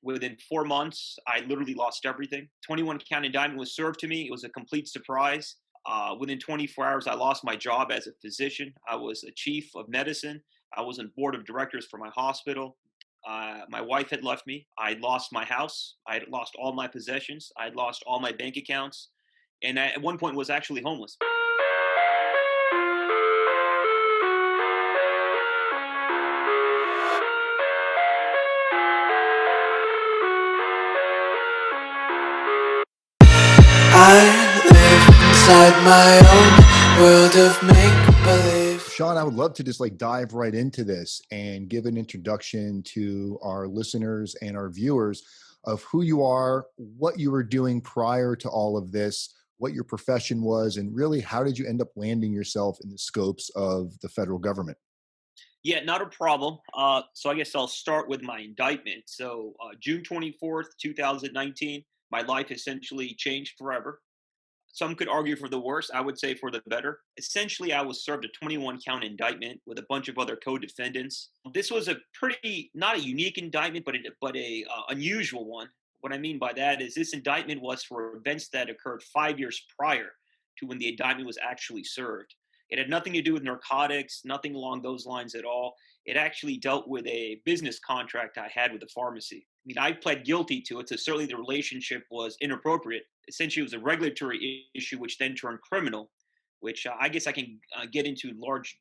Within 4 months, I literally lost everything. 21 count indictment was served to me. It was a complete surprise. Within 24 hours, I lost my job as a physician. I was a chief of medicine. I was on board of directors for my hospital. My wife had left me. I had lost my house. I had lost all my possessions. I had lost all my bank accounts, and I, at one point was actually homeless. I live inside my own world of make-believe. Sean, I would love to just dive right into this and give an introduction to our listeners and our viewers of who you are, what you were doing prior to all of this, what your profession was, and really how did you end up landing yourself in the scopes of the federal government? Yeah, not a problem. So I guess I'll start with my indictment. So June 24th, 2019, my life essentially changed forever. Some could argue for the worse. I would say for the better. Essentially, I was served a 21 count indictment with a bunch of other co-defendants. This was a pretty, not a unique indictment, but a unusual one. What I mean by that is this indictment was for events that occurred 5 years prior to when the indictment was actually served. It had nothing to do with narcotics, nothing along those lines at all. It actually dealt with a business contract I had with a pharmacy. I mean, I pled guilty to it, so certainly the relationship was inappropriate. Essentially, it was a regulatory issue, which then turned criminal, which I guess I can get into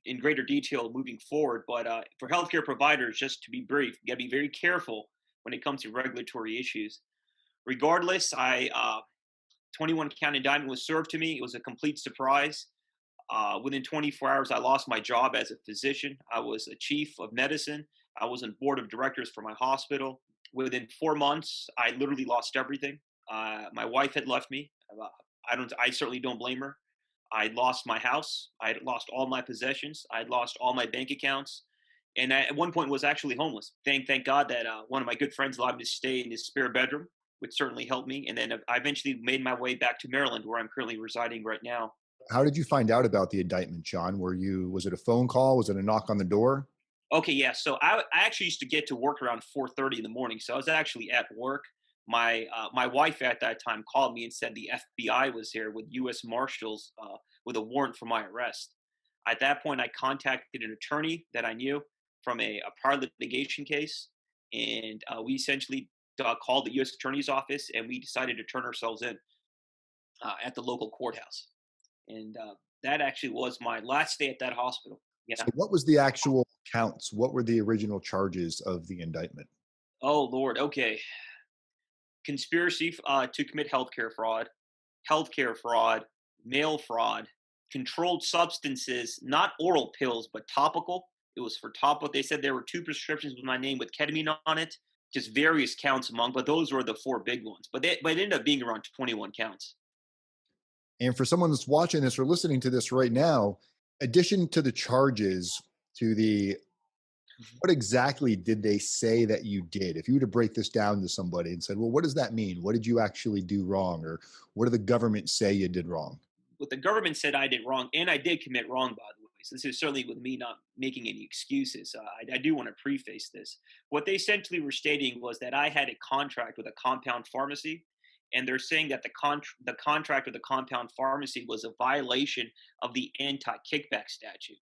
in greater detail moving forward. But for healthcare providers, just to be brief, you got to be very careful when it comes to regulatory issues. Regardless, I 21 count indictment was served to me. It was a complete surprise. Within 24 hours, I lost my job as a physician. I was a chief of medicine. I was on board of directors for my hospital. Within 4 months, I literally lost everything. My wife had left me. I certainly don't blame her. I had lost my house. I had lost all my possessions. I had lost all my bank accounts, and I, at one point was actually homeless. Thank God that one of my good friends allowed me to stay in his spare bedroom, which certainly helped me. And then I eventually made my way back to Maryland, where I'm currently residing right now. How did you find out about the indictment, Sean? Was it a phone call? Was it a knock on the door? Okay, yeah. So I actually used to get to work around 4:30 in the morning. So I was actually at work. My wife at that time called me and said the FBI was here with U.S. Marshals with a warrant for my arrest. At that point, I contacted an attorney that I knew from a prior litigation case, and we essentially called the U.S. Attorney's office, and we decided to turn ourselves in at the local courthouse. And that actually was my last day at that hospital. Yeah. So what was the actual counts? What were the original charges of the indictment? Oh Lord. Okay. Conspiracy to commit healthcare fraud, mail fraud, controlled substances, not oral pills, but topical. It was for topical. They said there were two prescriptions with my name with ketamine on it, just various counts among, but those were the four big ones. But it ended up being around 21 counts. And for someone that's watching this or listening to this right now, addition to the charges, to the what exactly did they say that you did? If you were to break this down to somebody and said, well, what does that mean? What did you actually do wrong? Or what did the government say you did wrong? What the government said I did wrong, and I did commit wrong, by the way. So this is certainly with me not making any excuses. I do want to preface this. What they essentially were stating was that I had a contract with a compound pharmacy, and they're saying that the contract with the compound pharmacy was a violation of the anti-kickback statute,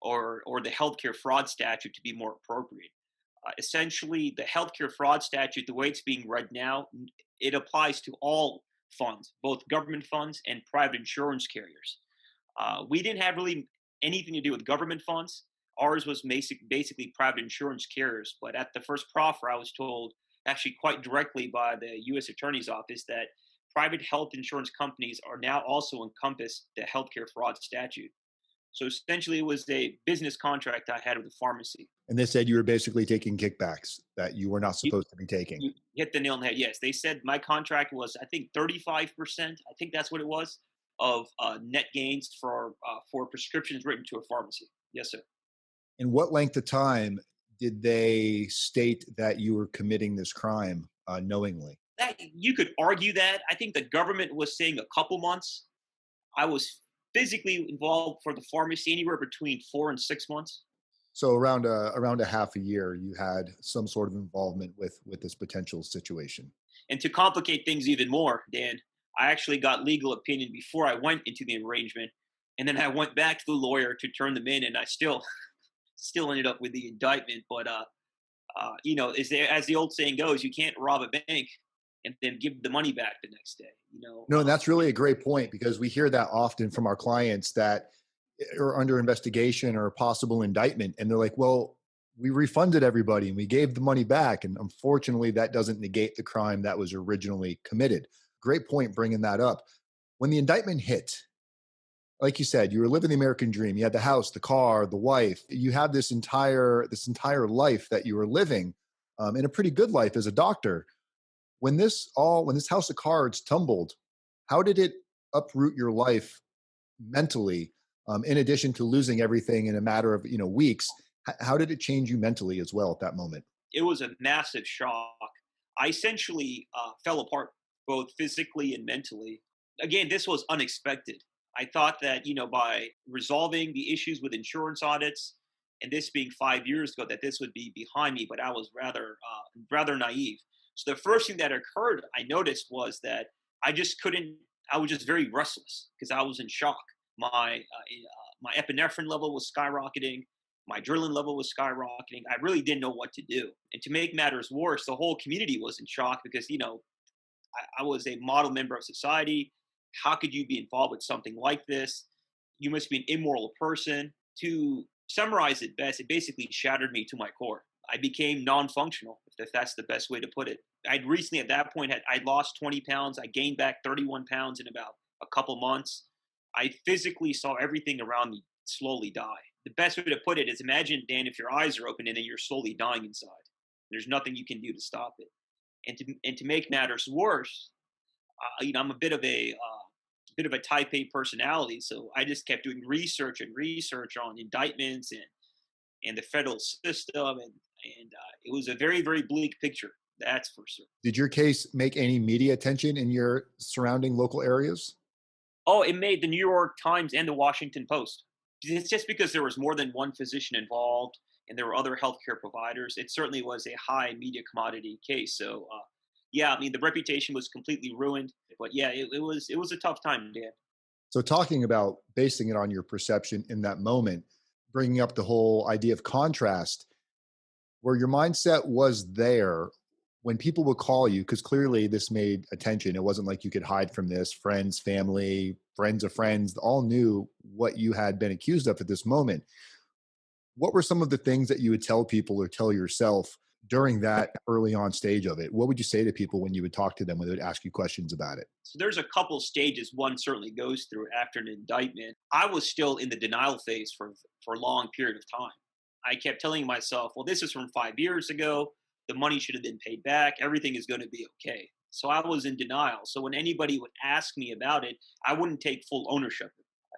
or the healthcare fraud statute to be more appropriate. Essentially, the healthcare fraud statute, the way it's being read now, it applies to all funds, both government funds and private insurance carriers. We didn't have really anything to do with government funds. Ours was basically private insurance carriers. But at the first proffer, I was told, actually quite directly by the U.S. Attorney's Office, that private health insurance companies are now also encompassed the healthcare fraud statute. So essentially, it was a business contract I had with the pharmacy. And they said you were basically taking kickbacks that you were not You, supposed to be taking. you hit the nail on the head. Yes, they said my contract was, I think, 35%. I think that's what it was of net gains for prescriptions written to a pharmacy. Yes, sir. In what length of time did they state that you were committing this crime knowingly? That you could argue that. I think the government was saying a couple months. I was physically involved for the pharmacy anywhere between 4 and 6 months. So around a half a year, you had some sort of involvement with this potential situation. And to complicate things even more, Dan, I actually got legal opinion before I went into the arrangement, and then I went back to the lawyer to turn them in, and I still ended up with the indictment. But as the old saying goes, you can't rob a bank and then give the money back the next day. No, and that's really a great point because we hear that often from our clients that are under investigation or a possible indictment, and they're like, "Well, we refunded everybody and we gave the money back," and unfortunately, that doesn't negate the crime that was originally committed. Great point bringing that up. When the indictment hit, like you said, you were living the American dream. You had the house, the car, the wife. You had this entire life that you were living, and a pretty good life as a doctor. When this house of cards tumbled, how did it uproot your life mentally? In addition to losing everything in a matter of weeks, how did it change you mentally as well at that moment? It was a massive shock. I essentially fell apart, both physically and mentally. Again, this was unexpected. I thought that, by resolving the issues with insurance audits, and this being 5 years ago, that this would be behind me, but I was rather naive. So the first thing that occurred, I noticed, was that I just couldn't. I was just very restless because I was in shock. My epinephrine level was skyrocketing. My adrenaline level was skyrocketing. I really didn't know what to do. And to make matters worse, the whole community was in shock because, I was a model member of society. How could you be involved with something like this? You must be an immoral person. To summarize it best, it basically shattered me to my core. I became non-functional, if that's the best way to put it. I'd recently, at that point, I'd lost 20 pounds. I gained back 31 pounds in about a couple months. I physically saw everything around me slowly die. The best way to put it is, imagine, Dan, if your eyes are open and then you're slowly dying inside. There's nothing you can do to stop it. And to make matters worse, I'm a bit of a type A personality, so I just kept doing research and research on indictments and the federal system, and it was a very, very bleak picture. That's for sure. Did your case make any media attention in your surrounding local areas? Oh, it made the New York Times and the Washington Post. It's just because there was more than one physician involved and there were other healthcare providers. It certainly was a high media commodity case. So, yeah, I mean, the reputation was completely ruined. But yeah, it was a tough time, Dan. So, talking about basing it on your perception in that moment, bringing up the whole idea of contrast, where your mindset was there when people would call you, because clearly this made attention. It wasn't like you could hide from this. Friends, family, friends of friends all knew what you had been accused of at this moment. What were some of the things that you would tell people or tell yourself during that early on stage of it? What would you say to people when you would talk to them, when they would ask you questions about it? So there's a couple stages one certainly goes through after an indictment. I was still in the denial phase for a long period of time. I kept telling myself, well, this is from 5 years ago. The money should have been paid back. Everything is going to be okay. So I was in denial. So when anybody would ask me about it, I wouldn't take full ownership.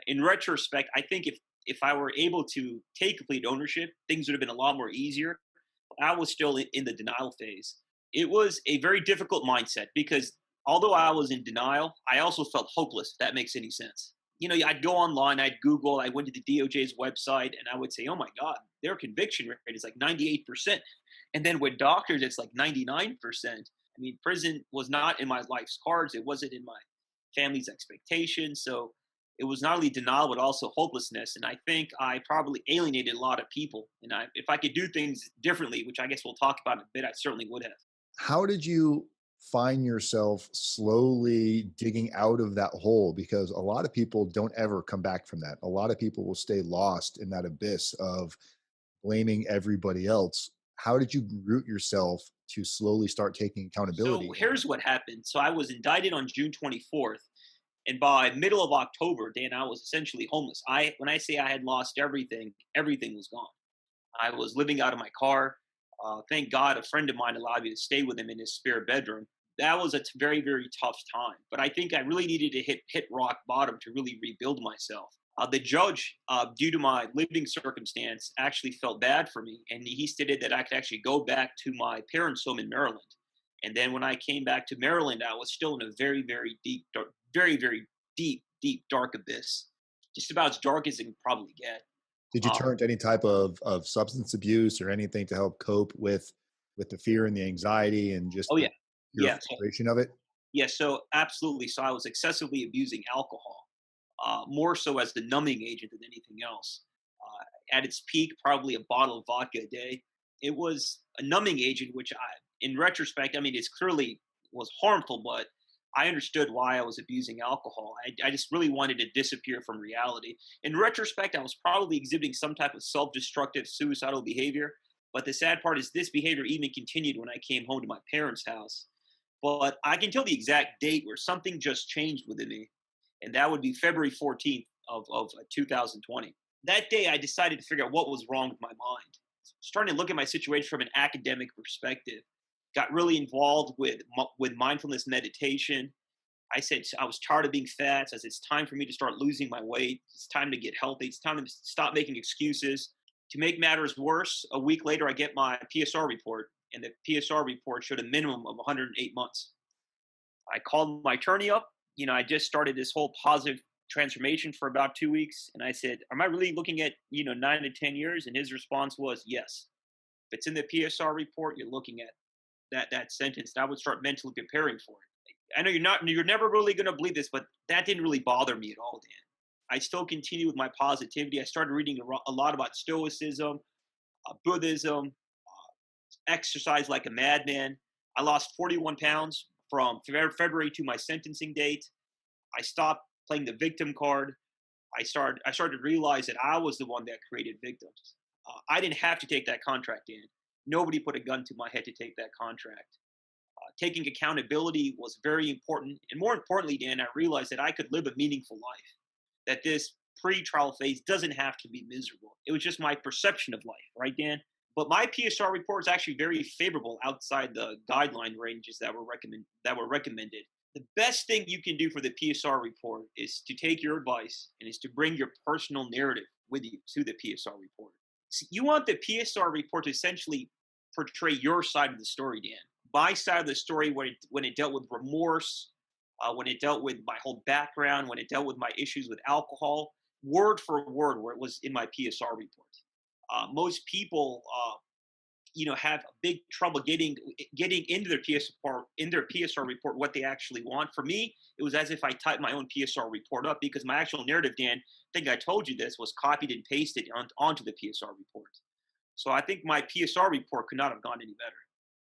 In retrospect, I think if I were able to take complete ownership, things would have been a lot more easier. I was still in the denial phase. It was a very difficult mindset because although I was in denial, I also felt hopeless, if that makes any sense. I'd go online, I'd Google, I went to the DOJ's website, and I would say, oh my God, their conviction rate is like 98%. And then with doctors, it's like 99%. I mean, prison was not in my life's cards, it wasn't in my family's expectations. So it was not only denial, but also hopelessness. And I think I probably alienated a lot of people. And if I could do things differently, which I guess we'll talk about in a bit, I certainly would have. How did you find yourself slowly digging out of that hole? Because a lot of people don't ever come back from that. A lot of people will stay lost in that abyss of blaming everybody else. How did you root yourself to slowly start taking So accountability? here's what happened. So I was indicted on June 24th. And by middle of October, Dan, I was essentially homeless. When I say I had lost everything, everything was gone. I was living out of my car. Thank God, a friend of mine allowed me to stay with him in his spare bedroom. That was a very, very tough time. But I think I really needed to hit rock bottom to really rebuild myself. The judge, due to my living circumstance, actually felt bad for me, and he stated that I could actually go back to my parents' home in Maryland. And then when I came back to Maryland, I was still in a very, very deep, very, very deep, deep, dark abyss, just about as dark as it can probably get. Did you Uh, turn to any type of substance abuse or anything to help cope with the fear and the anxiety and just oh the yeah, pure yeah. frustration of it? Yeah, so absolutely. So I was excessively abusing alcohol, more so as the numbing agent than anything else. At its peak, probably a bottle of vodka a day. It was a numbing agent, which in retrospect, I mean, it's clearly was harmful, but I understood why I was abusing alcohol. I just really wanted to disappear from reality. In retrospect, I was probably exhibiting some type of self-destructive, suicidal behavior. But the sad part is, this behavior even continued when I came home to my parents' house. But I can tell the exact date where something just changed within me, and that would be February 14th of 2020. That day, I decided to figure out what was wrong with my mind. Starting to look at my situation from an academic perspective, got really involved with mindfulness meditation. I said I was tired of being fat. So I said it's time for me to start losing my weight. It's time to get healthy. It's time to stop making excuses. To make matters worse, a week later, I get my PSR report, and the PSR report showed a minimum of 108 months. I called my attorney up. I just started this whole positive transformation for about 2 weeks, and I said, "Am I really looking at 9 to 10 years?" And his response was, "Yes. If it's in the PSR report, you're looking at that sentence." And I would start mentally preparing for it. I know you're never really going to believe this, but that didn't really bother me at all, Dan. I still continue with my positivity. I started reading a lot about Stoicism, Buddhism, exercise like a madman. I lost 41 pounds from February to my sentencing date. I stopped playing the victim card. I started to realize that I was the one that created victims. I didn't have to take that contract in. Nobody put a gun to my head to take that contract. Taking accountability was very important, and more importantly, Dan, I realized that I could live a meaningful life. That this pre-trial phase doesn't have to be miserable. It was just my perception of life, right, Dan? But my PSR report is actually very favorable outside the guideline ranges that were recommended. The best thing you can do for the PSR report is to take your advice and is to bring your personal narrative with you to the PSR report. So you want the PSR report to essentially portray your side of the story, Dan. My side of the story when it dealt with remorse, when it dealt with my whole background, when it dealt with my issues with alcohol, word for word, where it was in my PSR report. Most people, have big trouble getting into their PSR report what they actually want. For me, it was as if I typed my own PSR report up because my actual narrative, Dan, I think I told you this, was copied and pasted onto the PSR report. So I think my PSR report could not have gone any better.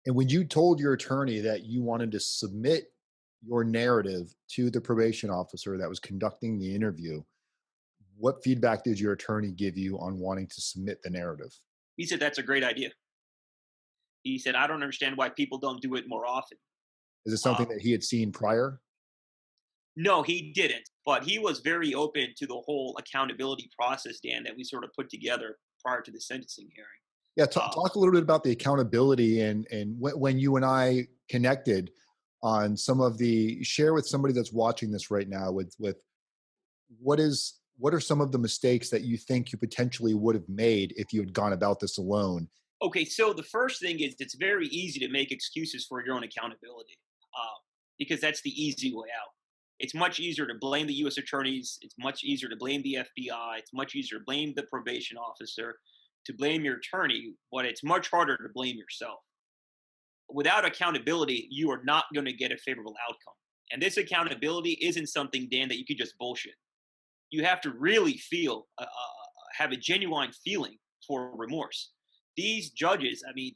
And when you told your attorney that you wanted to submit your narrative to the probation officer that was conducting the interview, what feedback did your attorney give you on wanting to submit the narrative? He said that's a great idea. He said I don't understand why people don't do it more often. Is it Uh, something that he had seen prior? no, he didn't, but he was very open to the whole accountability process, Dan, that we sort of put together prior to the sentencing hearing. Yeah, Uh, talk a little bit about the accountability and when you and I connected on some of the share with somebody that's watching this right now with what are some of the mistakes that you think you potentially would have made if you had gone about this alone? Okay, so the first thing is it's very easy to make excuses for your own accountability because that's the easy way out. It's much easier to blame the U.S. attorneys. It's much easier to blame the FBI. It's much easier to blame the probation officer, to blame your attorney, but it's much harder to blame yourself. Without accountability, you are not going to get a favorable outcome. And this accountability isn't something, Dan, that you could just bullshit. You have to really have a genuine feeling for remorse. These judges, I mean,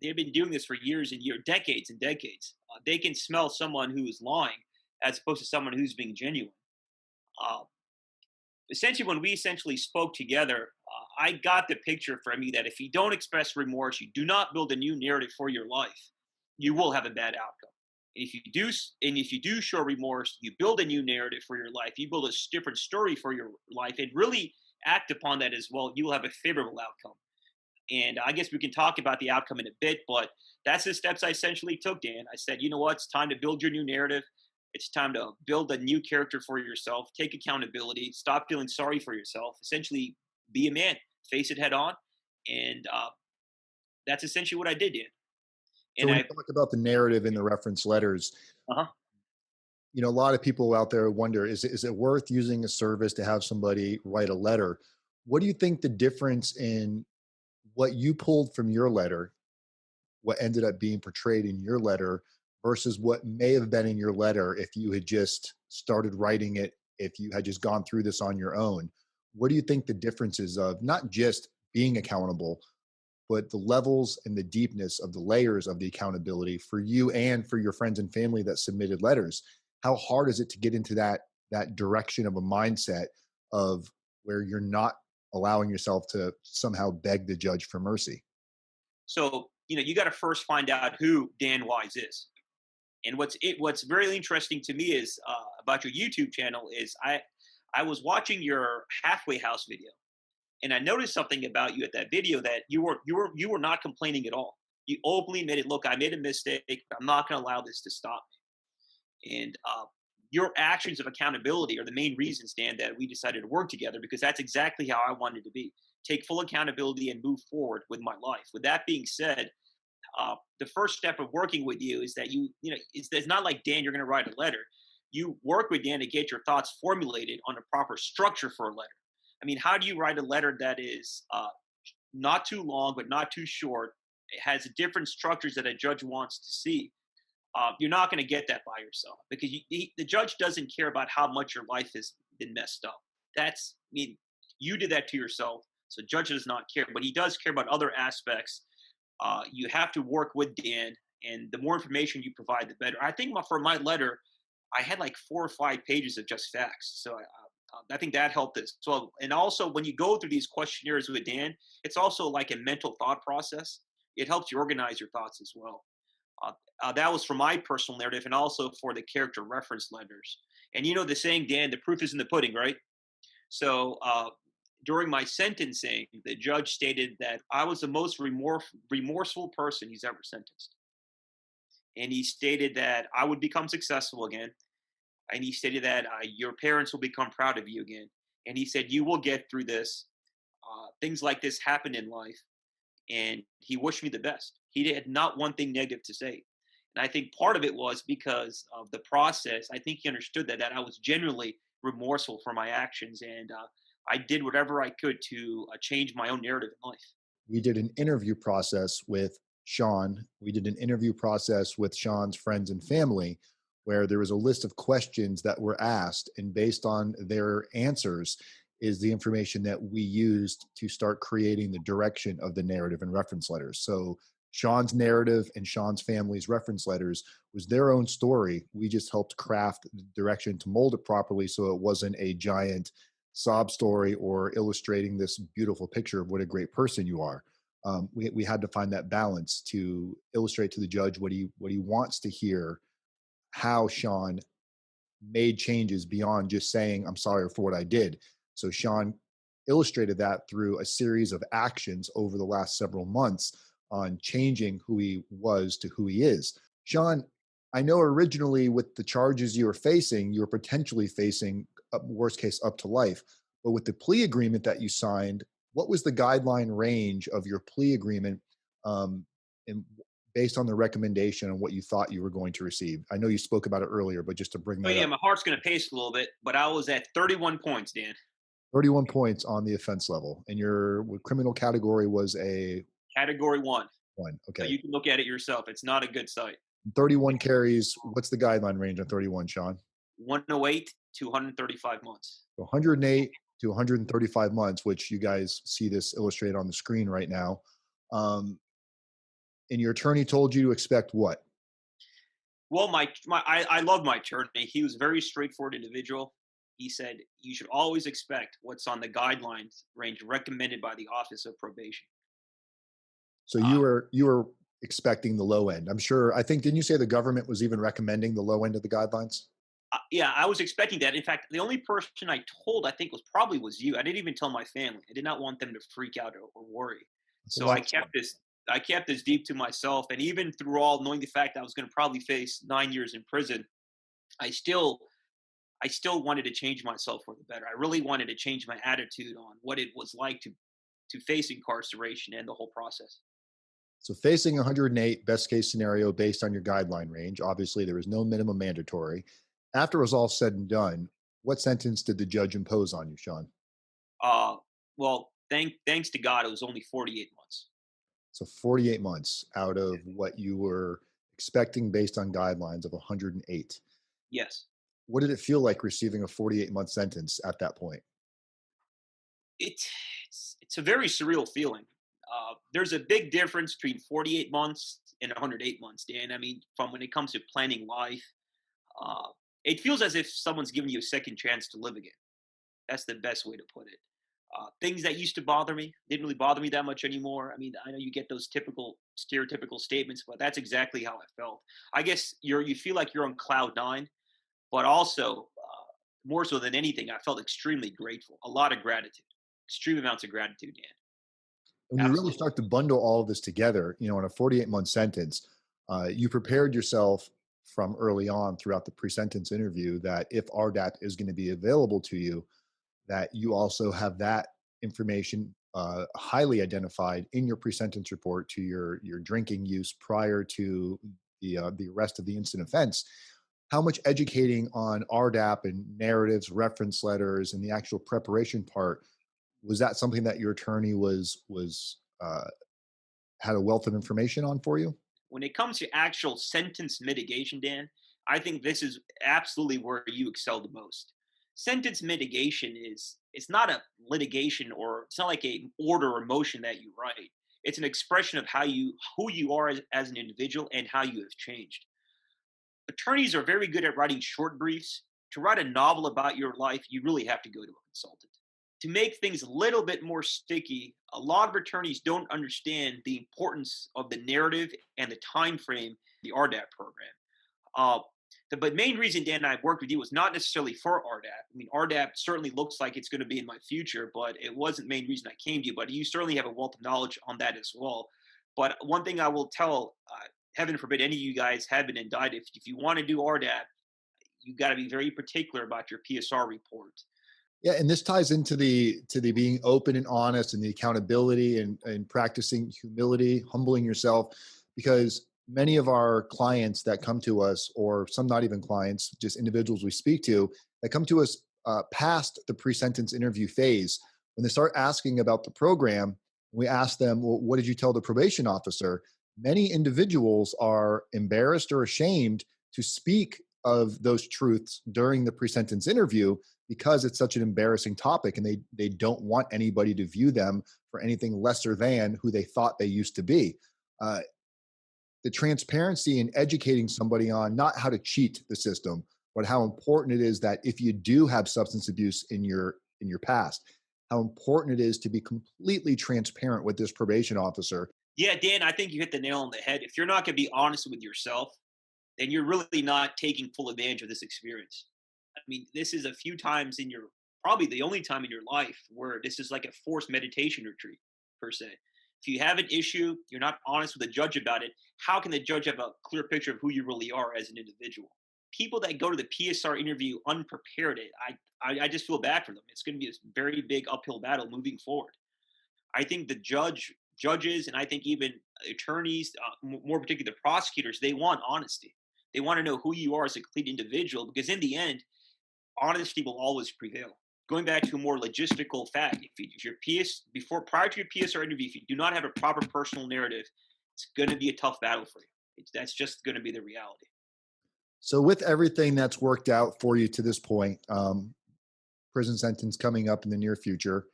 they've been doing this for years and years, decades and decades. They can smell someone who is lying as opposed to someone who's being genuine. Uh, Essentially, when we essentially spoke together, I got the picture from you that if you don't express remorse, you do not build a new narrative for your life, you will have a bad outcome. And if you do show remorse, you build a new narrative for your life. You build a different story for your life, and really act upon that as well. You will have a favorable outcome. And I guess we can talk about the outcome in a bit, but that's the steps I essentially took, Dan. I said, you know what? It's time to build your new narrative. It's time to build a new character for yourself. Take accountability. Stop feeling sorry for yourself. Essentially, be a man. Face it head on. And that's essentially what I did, Dan. So And when I, you talk about the narrative in the reference letters, uh-huh. a lot of people out there wonder, is it worth using a service to have somebody write a letter? What do you think the difference in what you pulled from your letter, what ended up being portrayed in your letter, versus what may have been in your letter if you had just started writing it, if you had just gone through this on your own? What do you think the differences of not just being accountable, but the levels and the deepness of the layers of the accountability for you and for your friends and family that submitted letters? How hard is it to get into that direction of a mindset of where you're not allowing yourself to somehow beg the judge for mercy? So, you got to first find out who Dan Wise is. And what's very interesting to me is about your YouTube channel is I was watching your halfway house video, and I noticed something about you at that video that you were not complaining at all. You openly made it look, I made a mistake. I'm not going to allow this to stop me. And your actions of accountability are the main reasons, Dan, that we decided to work together, because that's exactly how I wanted to be. Take full accountability and move forward with my life. With that being said, the first step of working with you is that it's not like, Dan, you're going to write a letter. You work with Dan to get your thoughts formulated on a proper structure for a letter. I mean, how do you write a letter that is not too long but not too short? It has different structures that a judge wants to see. You're not going to get that by yourself, because the judge doesn't care about how much your life has been messed up. You did that to yourself, so judge does not care, but he does care about other aspects. You have to work with Dan, and the more information you provide, the better. I think for my letter, I had like 4 or 5 pages of just facts, so I think that helped as well. And also, when you go through these questionnaires with Dan, it's also like a mental thought process. It helps you organize your thoughts as well. That was for my personal narrative, and also for the character reference letters. And the saying, Dan, the proof is in the pudding, right? So during my sentencing, the judge stated that I was the most remorseful person he's ever sentenced. And he stated that I would become successful again. And he stated that your parents will become proud of you again. And he said, you will get through this. Things like this happen in life. And he wished me the best. He had not one thing negative to say. And I think part of it was because of the process. I think he understood that I was genuinely remorseful for my actions. And I did whatever I could to change my own narrative in life. We did an interview process with Sean. We did an interview process with Sean's friends and family, where there was a list of questions that were asked, and based on their answers is the information that we used to start creating the direction of the narrative and reference letters. So Sean's narrative and Sean's family's reference letters was their own story. We just helped craft the direction to mold it properly, so it wasn't a giant sob story or illustrating this beautiful picture of what a great person you are. We had to find that balance to illustrate to the judge what he wants to hear, how Sean made changes beyond just saying, I'm sorry for what I did. So Sean illustrated that through a series of actions over the last several months on changing who he was to who he is. Sean, I know originally with the charges you were potentially facing, worst case, up to life. But with the plea agreement that you signed, what was the guideline range of your plea agreement, and based on the recommendation and what you thought you were going to receive? I know you spoke about it earlier, but just to bring Oh that yeah, up. my heart's going to pace a little bit, but I was at 31 points, Dan. 31 points on the offense level. And your criminal category was a Category 1. one. Okay. You can look at it yourself. It's not a good site. 31 carries. What's the guideline range on 31, Sean? 108 to 135 months. 108 to 135 months, which you guys see this illustrated on the screen right now. And your attorney told you to expect what? Well, I love my attorney. He was a very straightforward individual. He said you should always expect what's on the guidelines range recommended by the Office of Probation. So you were expecting the low end. I'm sure. I think, didn't you say the government was even recommending the low end of the guidelines? Yeah, I was expecting that. In fact, the only person I told, I think, was you. I didn't even tell my family. I did not want them to freak out or worry. That's a So lot I of kept this. I kept this deep to myself. And even through all knowing the fact I was going to probably face 9 years in prison, I still wanted to change myself for the better. I really wanted to change my attitude on what it was like to face incarceration and the whole process. So facing 108, best case scenario based on your guideline range. Obviously, there was no minimum mandatory. After it was all said and done, what sentence did the judge impose on you, Sean? Uh, Well, thanks to God, it was only 48 months. So 48 months out of what you were expecting based on guidelines of 108. Yes. What did it feel like receiving a 48-month sentence at that point? It's it's a very surreal feeling. There's a big difference between 48 months and 108 months, Dan. I mean, from when it comes to planning life, uh, it feels as if someone's giving you a second chance to live again. That's the best way to put it. Things that used to bother me didn't really bother me that much anymore. I mean, I know you get those typical stereotypical statements, but that's exactly how I felt. I guess you feel like you're on cloud nine, but also more so than anything, I felt extremely grateful. A lot of gratitude, extreme amounts of gratitude, Dan. When you really Absolutely. start to bundle all of this together, in a 48-month sentence, you prepared yourself from early on throughout the pre-sentence interview that if RDAP is going to be available to you, that you also have that information highly identified in your pre-sentence report to your drinking use prior to the arrest of the instant offense. How much educating on RDAP and narratives, reference letters, and the actual preparation part was that something that your attorney was had a wealth of information on for you? When it comes to actual sentence mitigation, Dan, I think this is absolutely where you excel the most. Sentence mitigation is it's not a litigation or it's not like a order or motion that you write. It's an expression of how you who you are as an individual and how you have changed. Attorneys are very good at writing short briefs. To write a novel about your life, you really have to go to a consultant. To make things a little bit more sticky, a lot of attorneys don't understand the importance of the narrative and the time frame, the RDAP program. Uh, but main reason Dan and I worked with you was not necessarily for RDAP. I mean, RDAP certainly looks like it's going to be in my future, but it wasn't the main reason I came to you. But you certainly have a wealth of knowledge on that as well. But one thing I will tell, heaven forbid any of you guys have been indicted, if you want to do RDAP, you got to be very particular about your PSR report. Yeah, and this ties into the being open and honest and the accountability and practicing humility, humbling yourself, because many of our clients that come to us, or some not even clients, just individuals we speak to that come to us past the pre-sentence interview phase, when they start asking about the program, we ask them, well, what did you tell the probation officer? Many individuals are embarrassed or ashamed to speak of those truths during the pre-sentence interview because it's such an embarrassing topic, and they don't want anybody to view them for anything lesser than who they thought they used to be. Uh, the transparency and educating somebody on not how to cheat the system, but how important it is that if you do have substance abuse in your past, how important it is to be completely transparent with this probation officer. Yeah, Dan, I think you hit the nail on the head. If you're not going to be honest with yourself, then you're really not taking full advantage of this experience. I mean, this is a few times in your probably the only time in your life where this is like a forced meditation retreat, per se. If you have an issue, you're not honest with the judge about it, how can the judge have a clear picture of who you really are as an individual? People that go to the PSR interview unprepared, I just feel bad for them. It's going to be a very big uphill battle moving forward. I think the judges, and I think even attorneys, more particularly the prosecutors, they want honesty. They want to know who you are as a complete individual because in the end, honesty will always prevail. Going back to a more logistical fact, if your PS before prior to your PSR interview, if you do not have a proper personal narrative, it's going to be a tough battle for you. That's just going to be the reality. So, with everything that's worked out for you to this point, prison sentence coming up in the near future.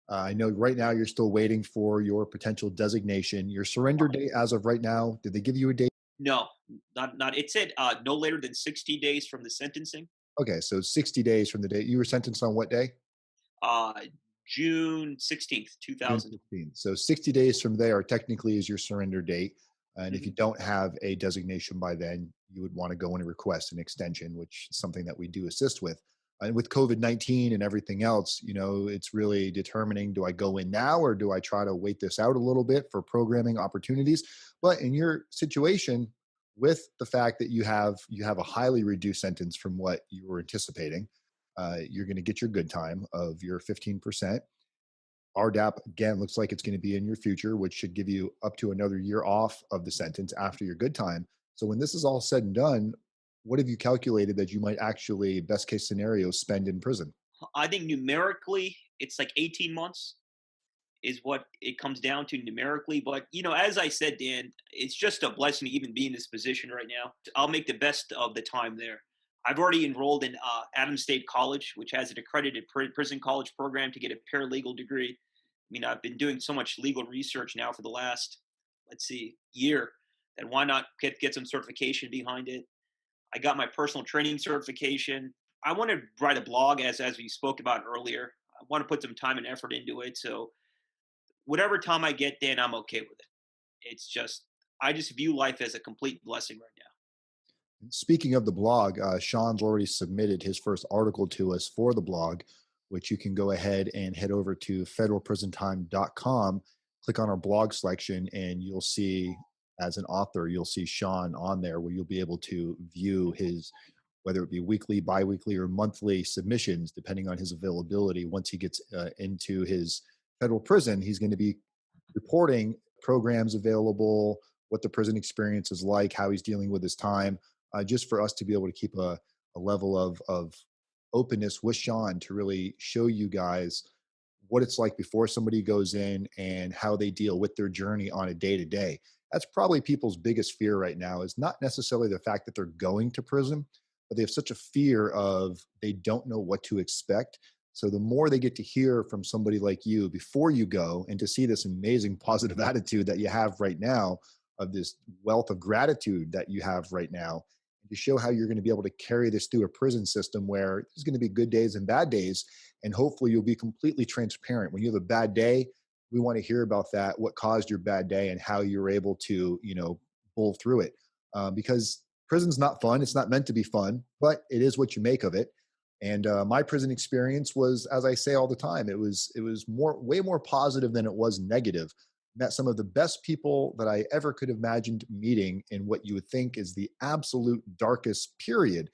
I know right now you're still waiting for your potential designation. Your surrender date as of right now, did they give you a date? No, not. It said no later than 60 days from the sentencing. Okay, so 60 days from the date. You were sentenced on what day? Uh, June 16th, June 2000. 16th. So 60 days from there technically is your surrender date. And if you Mhm. don't have a designation by then, you would want to go and request an extension, which is something that we do assist with. And with COVID-19 and everything else, it's really determining, do I go in now or do I try to wait this out a little bit for programming opportunities? But in your situation, with the fact that you have a highly reduced sentence from what you were anticipating, you're going to get your good time of your 15%. RDAP again looks like it's going to be in your future, which should give you up to another year off of the sentence after your good time. So when this is all said and done, what have you calculated that you might actually, best case scenario, spend in prison? I think numerically, it's like 18 months. is what it comes down to numerically. But, as I said, Dan, it's just a blessing to even be in this position right now. I'll make the best of the time there. I've already enrolled in Adams State College, which has an accredited prison college program to get a paralegal degree. I mean, I've been doing so much legal research now for the last, let's see, year, that why not get some certification behind it? I got my personal training certification. I want to write a blog, as we spoke about earlier. I want to put some time and effort into it. So whatever time I get, Dan, I'm okay with it. It's just, I just view life as a complete blessing right now. Speaking of the blog, Sean's already submitted his first article to us for the blog, which you can go ahead and head over to federalprisontime.com, click on our blog selection, and you'll see, as an author, you'll see Sean on there, where you'll be able to view his, whether it be weekly, biweekly, or monthly submissions, depending on his availability. Once he gets into his federal prison, he's going to be reporting programs available, what the prison experience is like, how he's dealing with his time, just for us to be able to keep a level of openness with Sean to really show you guys what it's like before somebody goes in and how they deal with their journey on a day to day. That's probably people's biggest fear right now, is not necessarily the fact that they're going to prison, but they have such a fear of, they don't know what to expect. So the more they get to hear from somebody like you before you go, and to see this amazing positive attitude that you have right now, of this wealth of gratitude that you have right now, and to show how you're going to be able to carry this through a prison system where there's going to be good days and bad days. And hopefully you'll be completely transparent. When you have a bad day, we want to hear about that, what caused your bad day, and how you're able to, pull through it. Because prison's not fun. It's not meant to be fun, but it is what you make of it. And my prison experience was, as I say all the time, it was way more positive than it was negative. Met some of the best people that I ever could have imagined meeting in what you would think is the absolute darkest period.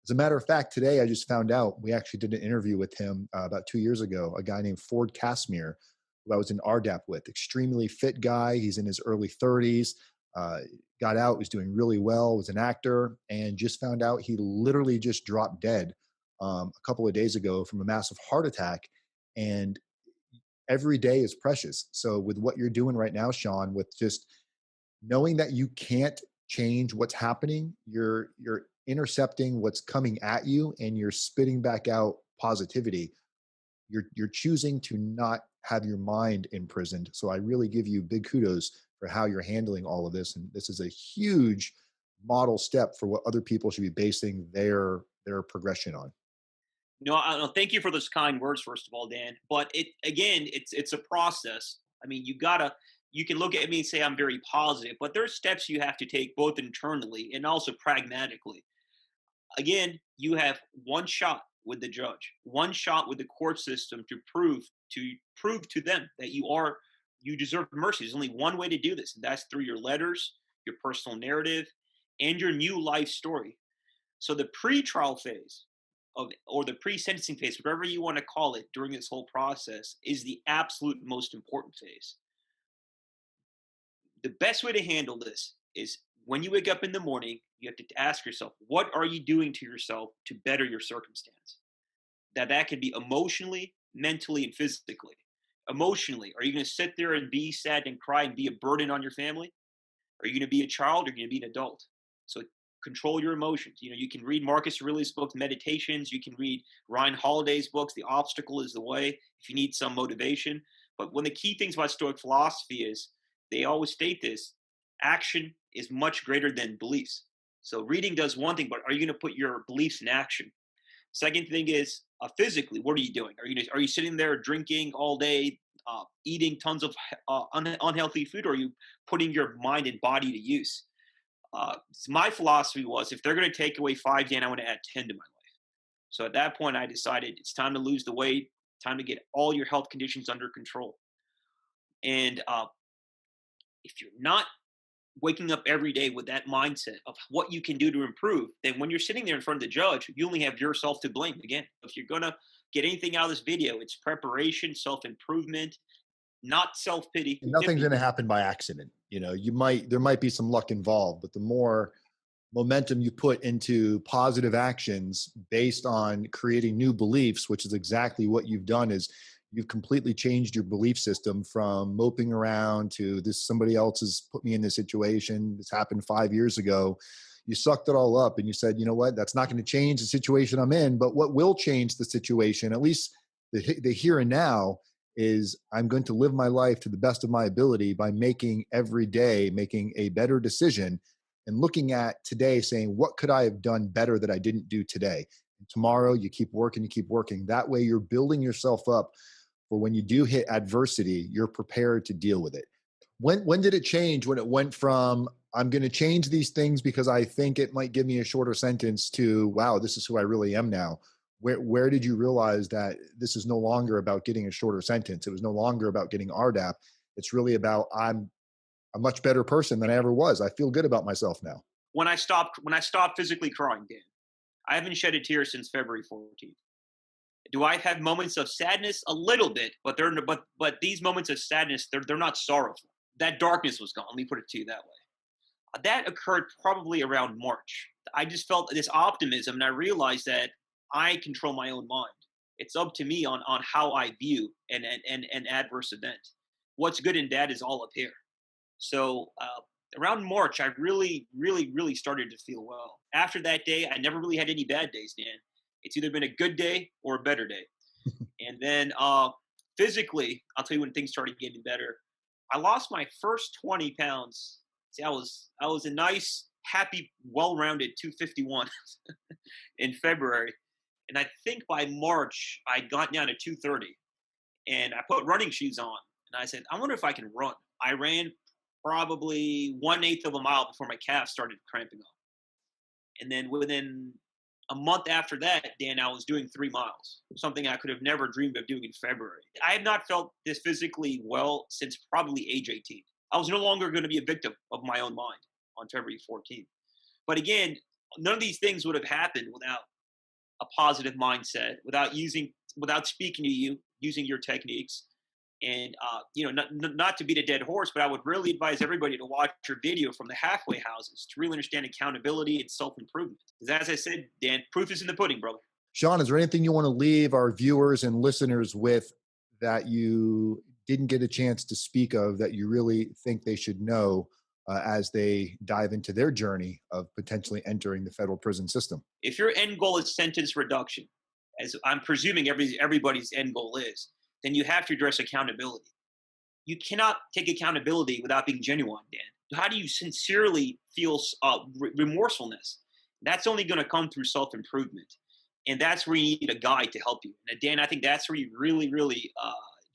As a matter of fact, today I just found out, we actually did an interview with him about 2 years ago, a guy named Ford Casimir, who I was in RDAP with. Extremely fit guy. He's in his early 30s. Got out, was doing really well, was an actor, and just found out he literally just dropped dead a couple of days ago from a massive heart attack. And every day is precious. So with what you're doing right now, Sean, with just knowing that you can't change what's happening, you're intercepting what's coming at you, and you're spitting back out positivity. You're choosing to not have your mind imprisoned. So I really give you big kudos for how you're handling all of this. And this is a huge model step for what other people should be basing their progression on. No, thank you for those kind words, first of all, Dan. But it's a process. I mean, you can look at me and say I'm very positive, but there's steps you have to take, both internally and also pragmatically. Again, you have one shot with the judge, one shot with the court system to prove to them that you deserve mercy. There's only one way to do this, and that's through your letters, your personal narrative, and your new life story. So the pre-trial phase or the pre-sentencing phase, whatever you want to call it, during this whole process is the absolute most important phase. The best way to handle this is, when you wake up in the morning, you have to ask yourself, what are you doing to yourself to better your circumstance? That can be emotionally, mentally, and physically. Emotionally, are you going to sit there and be sad and cry and be a burden on your family? Are you going to be a child, or are you going to be an adult? So control your emotions. You can read Marcus Aurelius' books, Meditations. You can read Ryan Holiday's books, The Obstacle is the Way, if you need some motivation. But one of the key things about Stoic philosophy is, they always state this: action is much greater than beliefs. So reading does one thing, but are you going to put your beliefs in action? Second thing is, physically, what are you doing? Are you sitting there drinking all day, eating tons of unhealthy food, or are you putting your mind and body to use? My philosophy was, if they're going to take away 5, Dan, I want to add 10 to my life. So at that point, I decided it's time to lose the weight, time to get all your health conditions under control. And if you're not waking up every day with that mindset of what you can do to improve, then when you're sitting there in front of the judge, you only have yourself to blame. Again, if you're going to get anything out of this video, it's preparation, self-improvement, not self-pity. Nothing's going to happen by accident. There might be some luck involved, but the more momentum you put into positive actions based on creating new beliefs, which is exactly what you've done, is you've completely changed your belief system from moping around to this somebody else has put me in this situation. This happened 5 years ago. You sucked it all up and you said, you know what, that's not going to change the situation I'm in, but what will change the situation, at least the here and now, is I'm going to live my life to the best of my ability by making every day, making a better decision and looking at today saying, what could I have done better that I didn't do today? And tomorrow you keep working, you keep working. That way you're building yourself up for when you do hit adversity, you're prepared to deal with it. When did it change, when it went from I'm going to change these things because I think it might give me a shorter sentence to, wow, this is who I really am now? Where did you realize that this is no longer about getting a shorter sentence? It was no longer about getting RDAP. It's really about I'm a much better person than I ever was. I feel good about myself now. When I stopped physically crying, Dan, I haven't shed a tear since February 14th. Do I have moments of sadness? A little bit, but these moments of sadness, they're not sorrowful. That darkness was gone. Let me put it to you that way. That occurred probably around March. I just felt this optimism, and I realized that I control my own mind. It's up to me on how I view an adverse event. What's good and bad is all up here. So around March, I really, really, really started to feel well. After that day, I never really had any bad days, Dan. It's either been a good day or a better day. And then physically, I'll tell you when things started getting better. I lost my first 20 pounds. See, I was a nice, happy, well-rounded 251 in February. And I think by March, I'd gotten down to 230. And I put running shoes on. And I said, I wonder if I can run. I ran probably 1/8 of a mile before my calf started cramping up. And then within a month after that, Dan, I was doing 3 miles, something I could have never dreamed of doing in February. I have not felt this physically well since probably age 18. I was no longer going to be a victim of my own mind on February 14th. But again, none of these things would have happened without a positive mindset, without speaking to you, using your techniques. And not to beat a dead horse, but I would really advise everybody to watch your video from the halfway houses to really understand accountability and self-improvement. Because as I said, Dan, proof is in the pudding, brother. Sean, is there anything you want to leave our viewers and listeners with that you didn't get a chance to speak of that you really think they should know as they dive into their journey of potentially entering the federal prison system? If your end goal is sentence reduction, as I'm presuming everybody's end goal is, then you have to address accountability. You cannot take accountability without being genuine, Dan. How do you sincerely feel remorsefulness? That's only going to come through self-improvement. And that's where you need a guide to help you. And Dan, I think that's where you really, really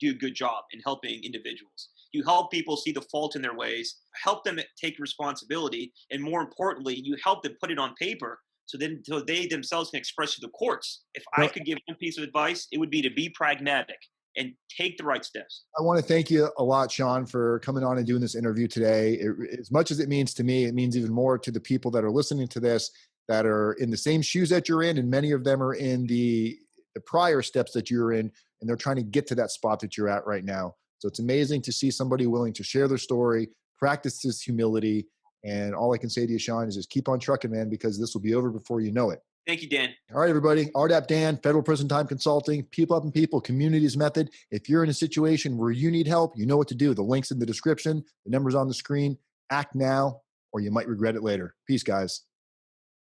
do a good job in helping individuals. You help people see the fault in their ways, help them take responsibility, and more importantly, you help them put it on paper so they themselves can express to the courts. If I could give one piece of advice, it would be to be pragmatic and take the right steps. I want to thank you a lot, Sean, for coming on and doing this interview today. As much as it means to me, it means even more to the people that are listening to this, that are in the same shoes that you're in, and many of them are in the prior steps that you're in, and they're trying to get to that spot that you're at right now. So it's amazing to see somebody willing to share their story, practice this humility, and all I can say to you, Sean, is just keep on trucking, man, because this will be over before you know it. Thank you, Dan. All right, everybody. RDAP Dan, Federal Prison Time Consulting, People Helping People, Communities Method. If you're in a situation where you need help, you know what to do. The link's in the description. The number's on the screen. Act now, or you might regret it later. Peace, guys.